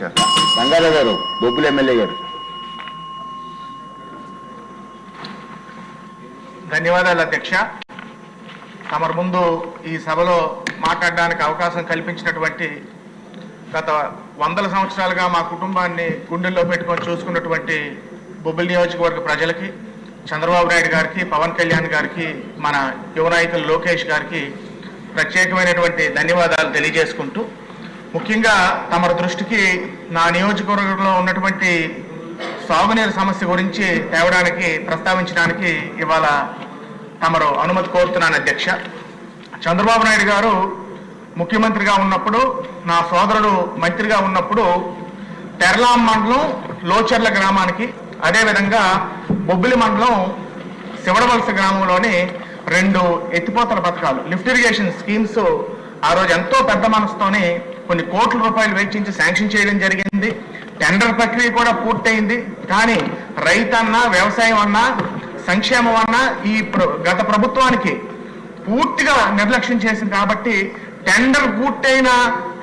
రంగారావు గారు, బొబ్బులు ఎమ్మెల్యే గారు. ధన్యవాదాలు అధ్యక్ష. తమరు ముందు ఈ సభలో మాట్లాడడానికి అవకాశం కల్పించినటువంటి గత 100 సంవత్సరాలుగా మా కుటుంబాన్ని గుండెల్లో పెట్టుకొని చూసుకున్నటువంటి బొబ్బిలి నియోజకవర్గ ప్రజలకి, చంద్రబాబు నాయుడు గారికి, పవన్ కళ్యాణ్ గారికి, మన యువ నాయకులు లోకేష్ గారికి ప్రత్యేకమైనటువంటి ధన్యవాదాలు తెలియజేసుకుంటూ, ముఖ్యంగా తమరి దృష్టికి నా నియోజకవర్గంలో ఉన్నటువంటి సాగునీరు సమస్య గురించి తేవడానికి, ప్రస్తావించడానికి ఇవాళ తమరు అనుమతి కోరుతున్నాను అధ్యక్ష. చంద్రబాబు నాయుడు గారు ముఖ్యమంత్రిగా ఉన్నప్పుడు, నా సోదరుడు మంత్రిగా ఉన్నప్పుడు తెరలాం మండలం లోచర్ల గ్రామానికి, అదేవిధంగా బొబ్బిలి మండలం శివడవలస గ్రామంలోని 2 ఎత్తిపోతల పథకాలు, లిఫ్ట్ ఇరిగేషన్ స్కీమ్స్ ఆ రోజు ఎంతో పెద్ద మనసుతోని కొన్ని కోట్ల రూపాయలు వెచ్చించి శాంక్షన్ చేయడం జరిగింది. టెండర్ ప్రక్రియ కూడా పూర్తయింది. కానీ రైతన్నా, వ్యవసాయం అన్నా, సంక్షేమం అన్నా ఈ గత ప్రభుత్వానికి పూర్తిగా నిర్లక్ష్యం చేసింది. కాబట్టి టెండర్ పూర్తయిన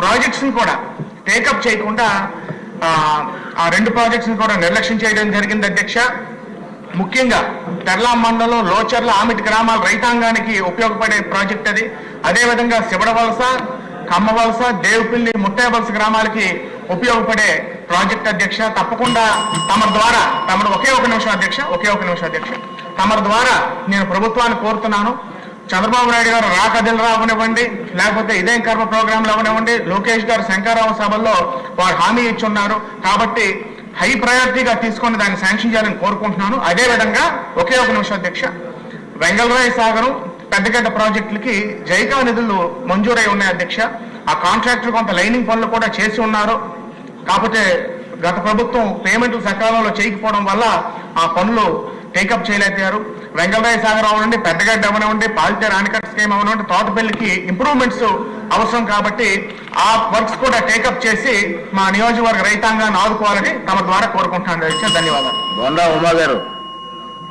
ప్రాజెక్ట్స్ కూడా టేకప్ చేయకుండా ఆ 2 ప్రాజెక్ట్స్ కూడా నిర్లక్ష్యం చేయడం జరిగింది అధ్యక్ష. ముఖ్యంగా తెరలాం మండలం లోచర్ల, ఆమిటి గ్రామాల రైతాంగానికి ఉపయోగపడే ప్రాజెక్ట్ అది. అదేవిధంగా శివడవలస, కమ్మవలస, దేవుపిల్లి, ముట్టాయవలస గ్రామాలకి ఉపయోగపడే ప్రాజెక్ట్ అధ్యక్ష. తప్పకుండా తమరి ద్వారా, ఒకే ఒక నిమిషం అధ్యక్ష, తమరి ద్వారా నేను ప్రభుత్వాన్ని కోరుతున్నాను. చంద్రబాబు నాయుడు గారు రాకదిలు రావనివ్వండి, లేకపోతే ఇదేం కర్మ ప్రోగ్రాంలు అవనివ్వండి, లోకేష్ గారు శంకరరావు సభల్లో వారు హామీ ఇచ్చున్నారు. కాబట్టి హై ప్రయారిటీగా తీసుకొని దాన్ని శాంక్షన్ చేయాలని కోరుకుంటున్నాను. అదేవిధంగా ఒకే ఒక నిమిషం అధ్యక్ష, వెంగళరాయ సాగరం, పెద్దగడ్డ ప్రాజెక్టులకి జైకా నిధులు మంజూరై ఉన్నాయి అధ్యక్ష. ఆ కాంట్రాక్టర్ కొంత లైనింగ్ పనులు కూడా చేసి ఉన్నారు. కాకపోతే గత ప్రభుత్వం పేమెంట్లు సకాలంలో చేయకపోవడం వల్ల ఆ పనులు టేకప్ చేయలేకపోయారు. వెంగళరాయ సాగర్ అవనండి, పెద్దగడ్డ అవనివ్వండి, పాలితేరు ఆనకట్ట స్కీమ్ అవనివ్వండి, తోటపల్లికి ఇంప్రూవ్మెంట్స్ అవసరం. కాబట్టి ఆ వర్క్స్ కూడా టేకప్ చేసి మా నియోజకవర్గ రైతాంగాన్ని ఆదుకోవాలని తమ ద్వారా కోరుకుంటున్నాను. ధన్యవాదాలు. ఉమా గారు.